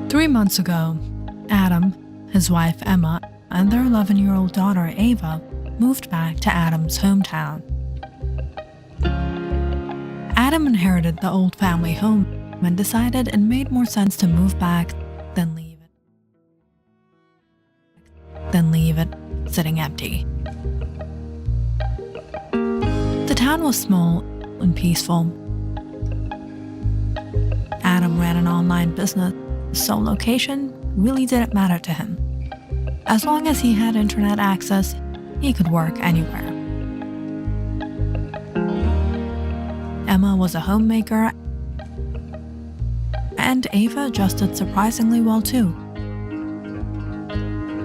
3 months ago, Adam, his wife Emma, and their 11-year-old daughter Ava moved back to Adam's hometown. Adam inherited the old family home and decided it made more sense to move back than leave it sitting empty. The town was small and peaceful. Adam ran an online business, so location really didn't matter to him. As long as he had internet access, he could work anywhere. Emma was a homemaker, and Ava adjusted surprisingly well too.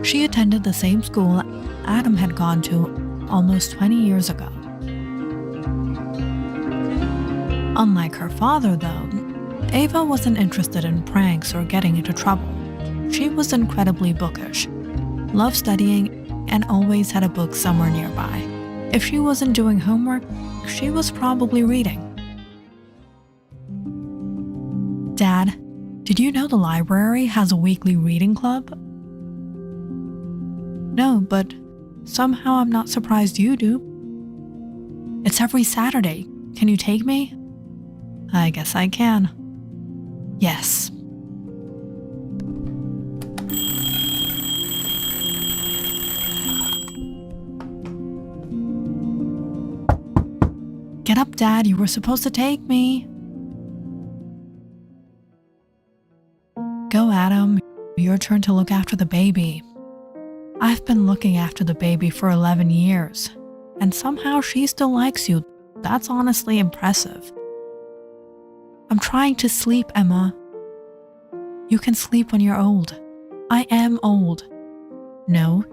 She attended the same school Adam had gone to almost 20 years ago. Unlike her father, though, Ava wasn't interested in pranks or getting into trouble. She was incredibly bookish, loved studying, and always had a book somewhere nearby. If she wasn't doing homework, she was probably reading. Dad, did you know the library has a weekly reading club? No, but somehow I'm not surprised you do. It's every Saturday. Can you take me? I guess I can. Yes. Get up, Dad. You were supposed to take me. Go, Adam. Your turn to look after the baby. I've been looking after the baby for 11 years, and somehow she still likes you. That's honestly impressive. I'm trying to sleep, Emma. You can sleep when you're old. I am old. No,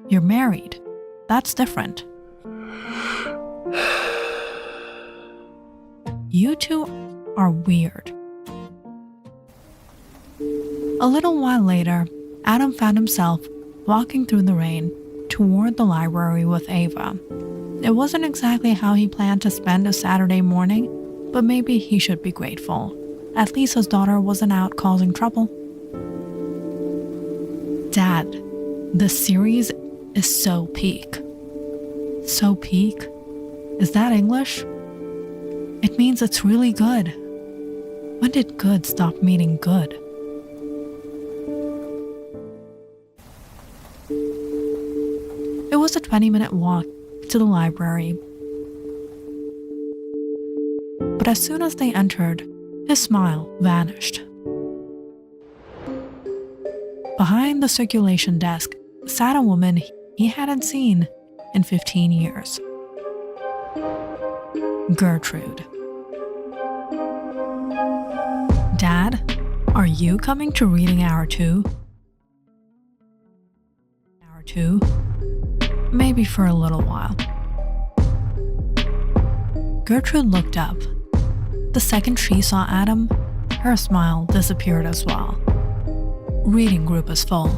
you're married. That's different. You two are weird. A little while later, Adam found himself walking through the rain toward the library with Ava. It wasn't exactly how he planned to spend a Saturday morning, but maybe he should be grateful. At least his daughter wasn't out causing trouble. Dad, this series is so peak. So peak? Is that English? It means it's really good. When did good stop meaning good? It was a 20-minute walk to the library. But as soon as they entered, his smile vanished. Behind the circulation desk sat a woman he hadn't seen in 15 years. Gertrude. Dad, are you coming to reading hour 2? Hour 2? Maybe for a little while. Gertrude looked up. The second she saw Adam, her smile disappeared as well. Reading group is full.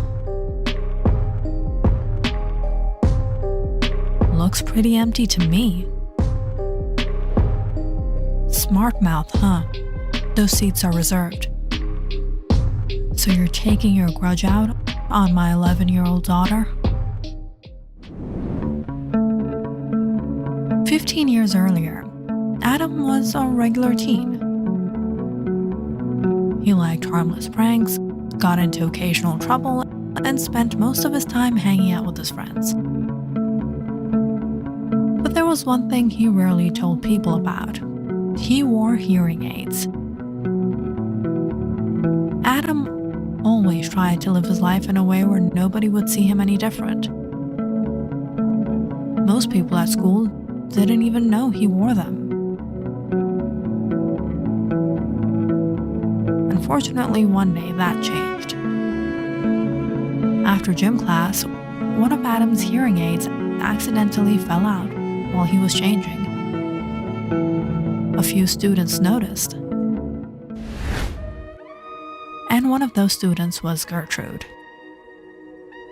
Looks pretty empty to me. Smart mouth, huh? Those seats are reserved. So you're taking your grudge out on my 11-year-old daughter? 15 years earlier, Adam was a regular teen. He liked harmless pranks, got into occasional trouble, and spent most of his time hanging out with his friends. But there was one thing he rarely told people about. He wore hearing aids. Adam always tried to live his life in a way where nobody would see him any different. Most people at school didn't even know he wore them. Unfortunately, one day that changed. After gym class, one of Adam's hearing aids accidentally fell out while he was changing. A few students noticed. And one of those students was Gertrude.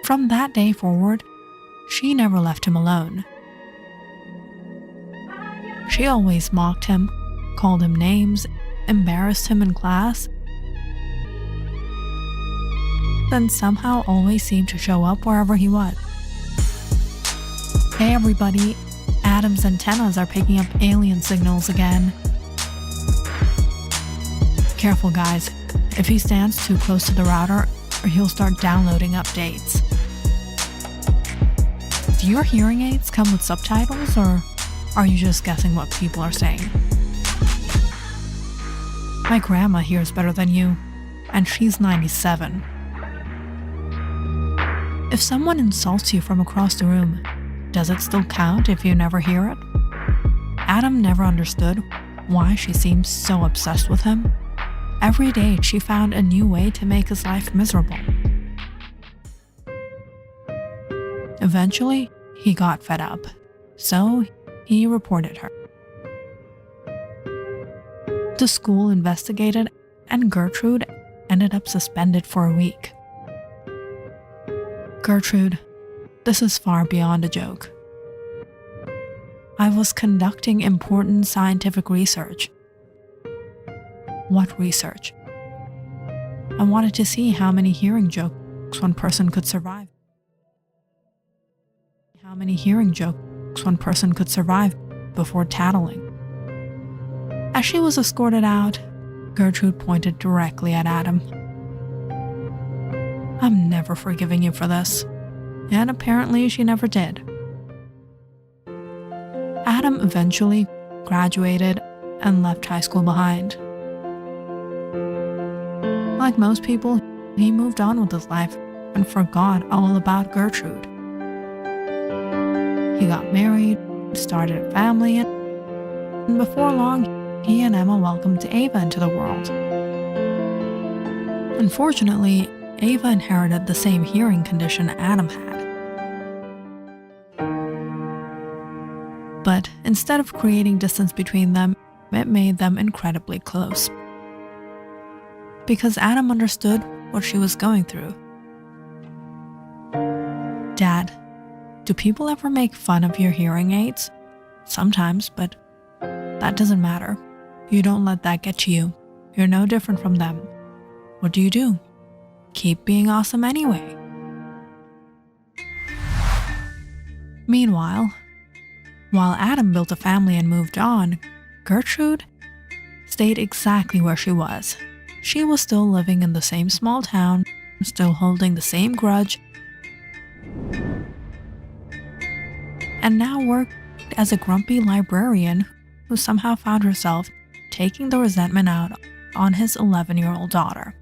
From that day forward, she never left him alone. She always mocked him, called him names, embarrassed him in class. then somehow always seemed to show up wherever he was. Hey everybody, Adam's antennas are picking up alien signals again. Careful guys, if he stands too close to the router, he'll start downloading updates. Do your hearing aids come with subtitles, or are you just guessing what people are saying? My grandma hears better than you, and she's 97. If someone insults you from across the room, does it still count if you never hear it? Adam never understood why she seemed so obsessed with him. Every day she found a new way to make his life miserable. Eventually, he got fed up, so he reported her. The school investigated, and Gertrude ended up suspended for a week. Gertrude, this is far beyond a joke. I was conducting important scientific research. What research? I wanted to see how many hearing jokes one person could survive. How many hearing jokes one person could survive before tattling. As she was escorted out, Gertrude pointed directly at Adam. I'm never forgiving you for this. And apparently she never did. Adam eventually graduated and left high school behind. Like most people, he moved on with his life and forgot all about Gertrude. He got married, started a family, and before long, he and Emma welcomed Ava into the world. Unfortunately, Ava inherited the same hearing condition Adam had. But instead of creating distance between them, it made them incredibly close. Because Adam understood what she was going through. Dad, do people ever make fun of your hearing aids? Sometimes, but that doesn't matter. You don't let that get to you. You're no different from them. What do? Keep being awesome anyway. Meanwhile, while Adam built a family and moved on, Gertrude stayed exactly where she was. She was still living in the same small town, still holding the same grudge, and now worked as a grumpy librarian who somehow found herself taking the resentment out on his 11-year-old daughter.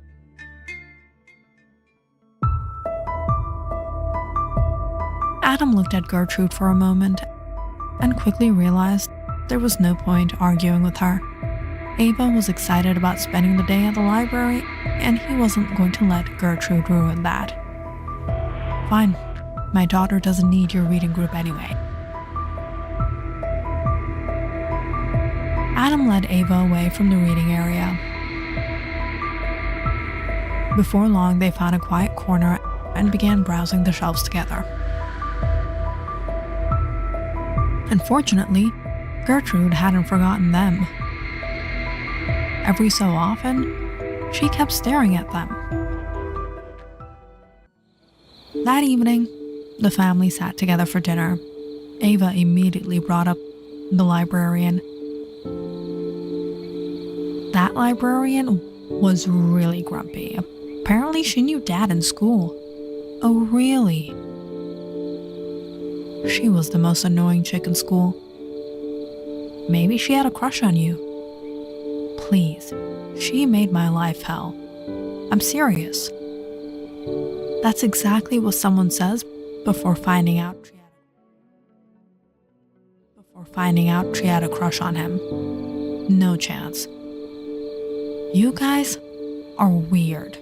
Adam looked at Gertrude for a moment and quickly realized there was no point arguing with her. Ava was excited about spending the day at the library, and he wasn't going to let Gertrude ruin that. Fine, my daughter doesn't need your reading group anyway. Adam led Ava away from the reading area. Before long, they found a quiet corner and began browsing the shelves together. Unfortunately, Gertrude hadn't forgotten them. Every so often, she kept staring at them. That evening, the family sat together for dinner. Ava immediately brought up the librarian. That librarian was really grumpy. Apparently she knew Dad in school. Oh, really? She was the most annoying chick in school. Maybe she had a crush on you. Please, she made my life hell. I'm serious. That's exactly what someone says before finding out she had a crush on him. No chance. You guys are weird.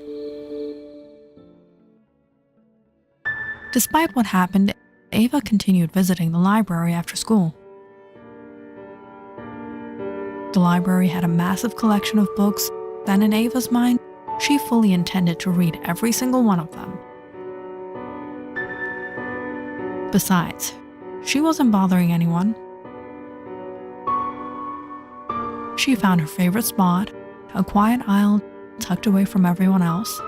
Despite what happened, Ava continued visiting the library after school. The library had a massive collection of books, and in Ava's mind, she fully intended to read every single one of them. Besides, she wasn't bothering anyone. She found her favorite spot, a quiet aisle tucked away from everyone else.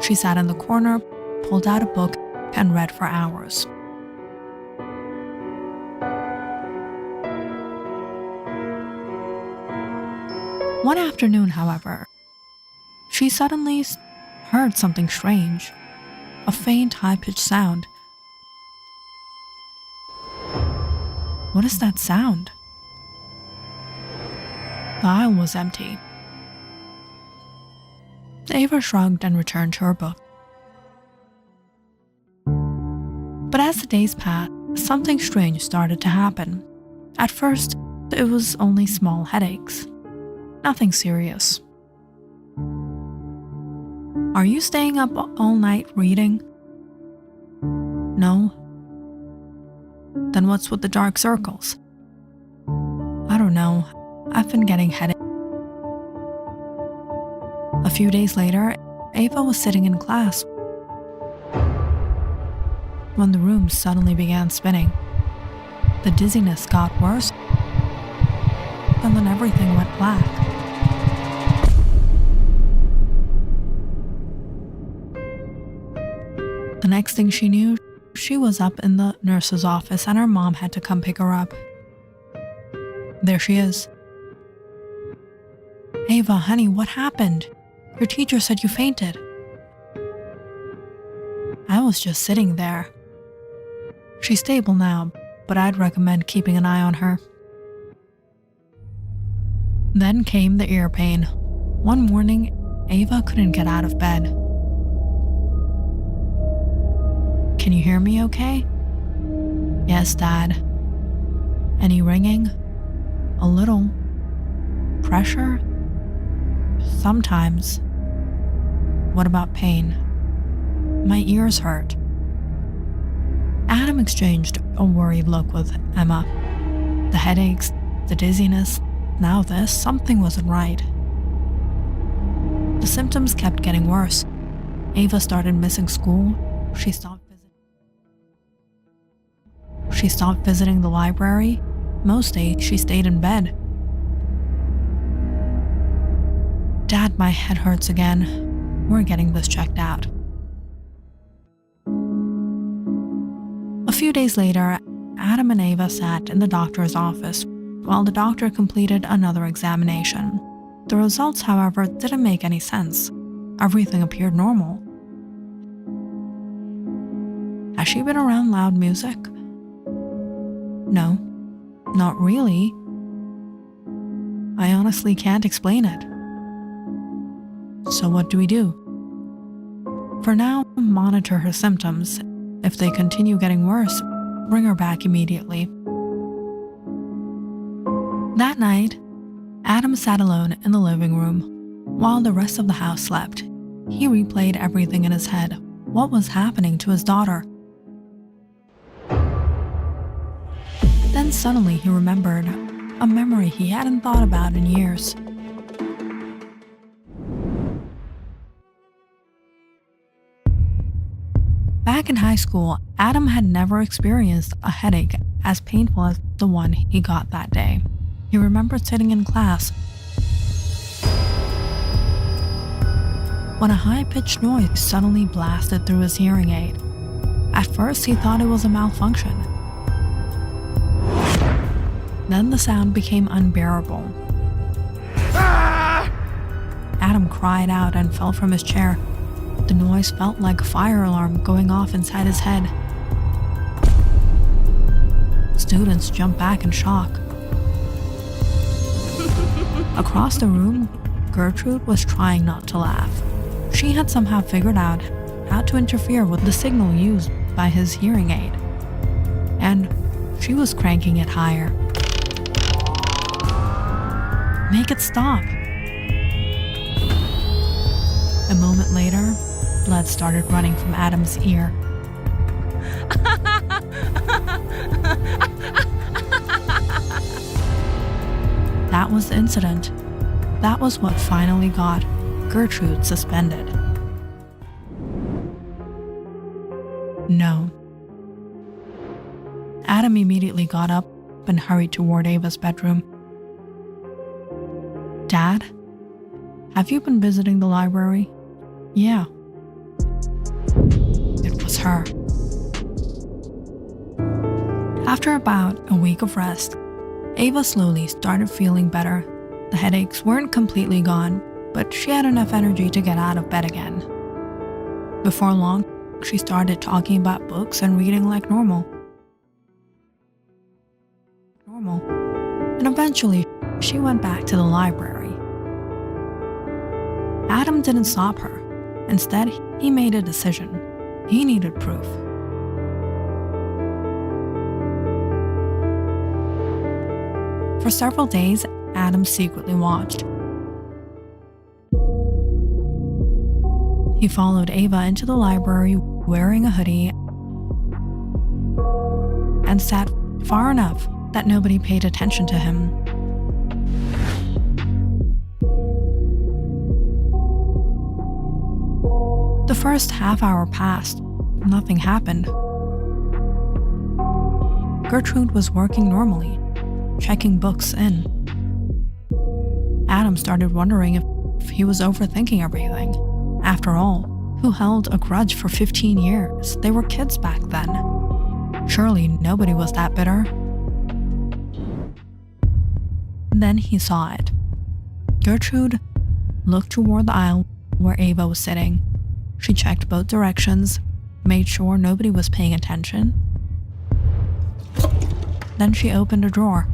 She sat in the corner, pulled out a book, and read for hours. One afternoon, however, she suddenly heard something strange, a faint, high-pitched sound. What is that sound? The aisle was empty. Ava shrugged and returned to her book. But as the days passed, something strange started to happen. At first, it was only small headaches. Nothing serious. Are you staying up all night reading? No? Then what's with the dark circles? I don't know. I've been getting headaches. A few days later, Ava was sitting in class when the room suddenly began spinning. The dizziness got worse, and then everything went black. The next thing she knew, she was up in the nurse's office and her mom had to come pick her up. There she is. Ava, honey, what happened? Your teacher said you fainted. I was just sitting there. She's stable now, but I'd recommend keeping an eye on her. Then came the ear pain. One morning, Ava couldn't get out of bed. Can you hear me okay? Yes, Dad. Any ringing? A little. Pressure? Sometimes. What about pain? My ears hurt. Adam exchanged a worried look with Emma. The headaches, the dizziness, now this, something wasn't right. The symptoms kept getting worse. Ava started missing school. She stopped visiting the library. Most days, she stayed in bed. Dad, my head hurts again. We're getting this checked out. A few days later, Adam and Ava sat in the doctor's office while the doctor completed another examination. The results, however, didn't make any sense. Everything appeared normal. Has she been around loud music? No, not really. I honestly can't explain it. So what do we do? For now, monitor her symptoms. If they continue getting worse, bring her back immediately. That night, Adam sat alone in the living room. While the rest of the house slept, he replayed everything in his head. What was happening to his daughter? Then suddenly he remembered a memory he hadn't thought about in years. Back in high school, Adam had never experienced a headache as painful as the one he got that day. He remembered sitting in class when a high-pitched noise suddenly blasted through his hearing aid. At first, he thought it was a malfunction. Then the sound became unbearable. Adam cried out and fell from his chair. The noise felt like a fire alarm going off inside his head. Students jumped back in shock. Across the room, Gertrude was trying not to laugh. She had somehow figured out how to interfere with the signal used by his hearing aid, and she was cranking it higher. Make it stop! A moment later, blood started running from Adam's ear. That was the incident. That was what finally got Gertrude suspended. No. Adam immediately got up and hurried toward Ava's bedroom. Dad? Have you been visiting the library? Yeah. It was her. After about a week of rest, Ava slowly started feeling better. The headaches weren't completely gone, but she had enough energy to get out of bed again. Before long, she started talking about books and reading like normal. And eventually, she went back to the library. Adam didn't stop her. Instead, he made a decision. He needed proof. For several days, Adam secretly watched. He followed Ava into the library wearing a hoodie and sat far enough that nobody paid attention to him. The first half hour passed. Nothing happened. Gertrude was working normally, checking books in. Adam started wondering if he was overthinking everything. After all, who held a grudge for 15 years? They were kids back then. Surely nobody was that bitter. Then he saw it. Gertrude looked toward the aisle where Ava was sitting. She checked both directions, made sure nobody was paying attention. Then she opened a drawer.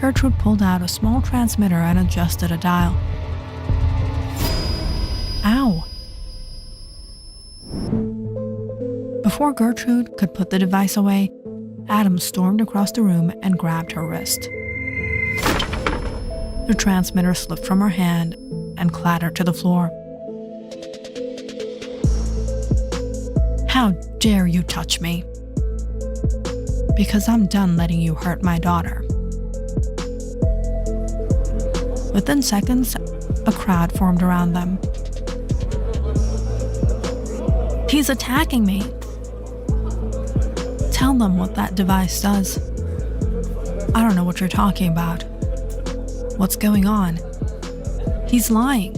Gertrude pulled out a small transmitter and adjusted a dial. Ow! Before Gertrude could put the device away, Adam stormed across the room and grabbed her wrist. The transmitter slipped from her hand and clattered to the floor. How dare you touch me? Because I'm done letting you hurt my daughter. Within seconds, a crowd formed around them. He's attacking me. Tell them what that device does. I don't know what you're talking about. What's going on? He's lying.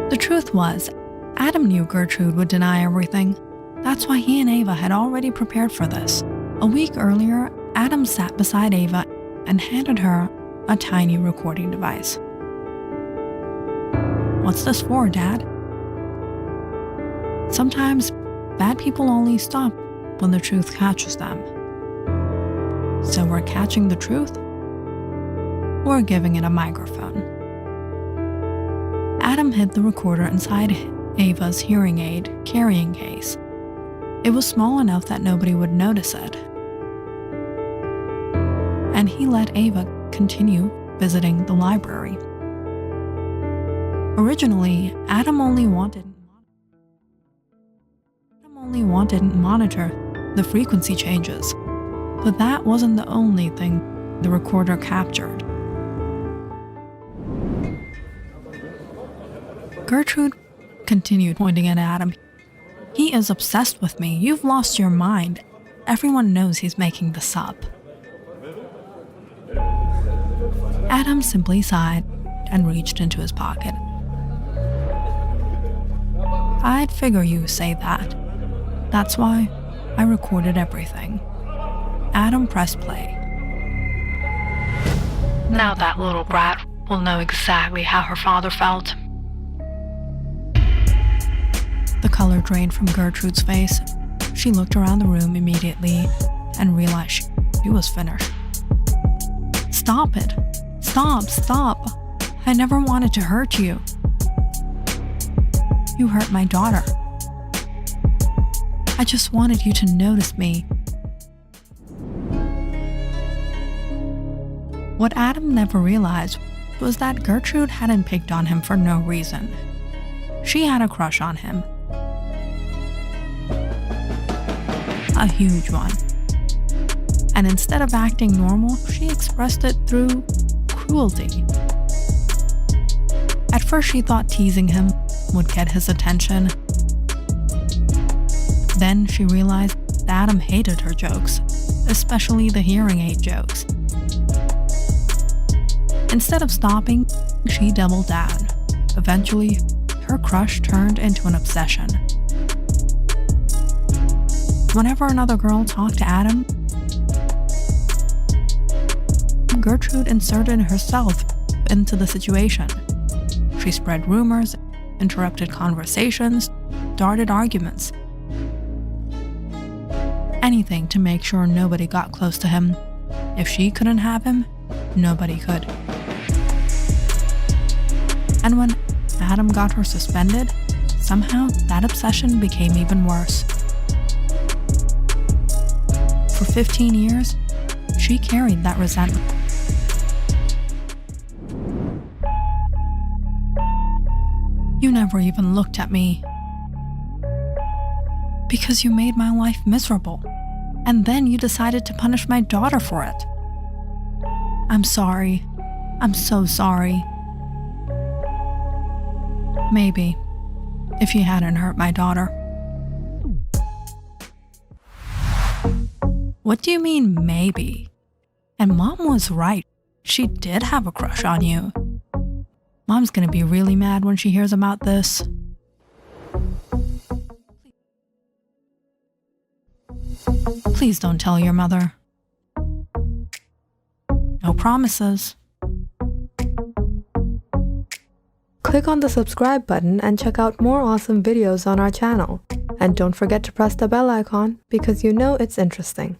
The truth was, Adam knew Gertrude would deny everything. That's why he and Ava had already prepared for this. A week earlier, Adam sat beside Ava and handed her a tiny recording device. What's this for, Dad? Sometimes, bad people only stop when the truth catches them. So we're catching the truth? Or giving it a microphone? Adam hid the recorder inside Ava's hearing aid carrying case. It was small enough that nobody would notice it. And he let Ava continue visiting the library. Originally, Adam only wanted to monitor the frequency changes, but that wasn't the only thing the recorder captured. Gertrude continued pointing at Adam. He is obsessed with me. You've lost your mind. Everyone knows he's making this up. Adam simply sighed and reached into his pocket. I'd figure you say that. That's why I recorded everything. Adam pressed play. Now that little brat will know exactly how her father felt. The color drained from Gertrude's face. She looked around the room immediately and realized she was finished. Stop it! Stop! I never wanted to hurt you. You hurt my daughter. I just wanted you to notice me. What Adam never realized was that Gertrude hadn't picked on him for no reason. She had a crush on him. A huge one. And instead of acting normal, she expressed it through cruelty. At first she thought teasing him would get his attention. Then she realized that Adam hated her jokes, especially the hearing aid jokes. Instead of stopping, she doubled down. Eventually, her crush turned into an obsession. Whenever another girl talked to Adam, Gertrude inserted herself into the situation. She spread rumors, interrupted conversations, started arguments. Anything to make sure nobody got close to him. If she couldn't have him, nobody could. And when Adam got her suspended, somehow that obsession became even worse. For 15 years, she carried that resentment. You never even looked at me. Because you made my life miserable, and then you decided to punish my daughter for it. I'm sorry. I'm so sorry. Maybe, if you hadn't hurt my daughter. What do you mean, maybe? And Mom was right. She did have a crush on you. Mom's gonna be really mad when she hears about this. Please don't tell your mother. No promises. Click on the subscribe button and check out more awesome videos on our channel. And don't forget to press the bell icon because you know it's interesting.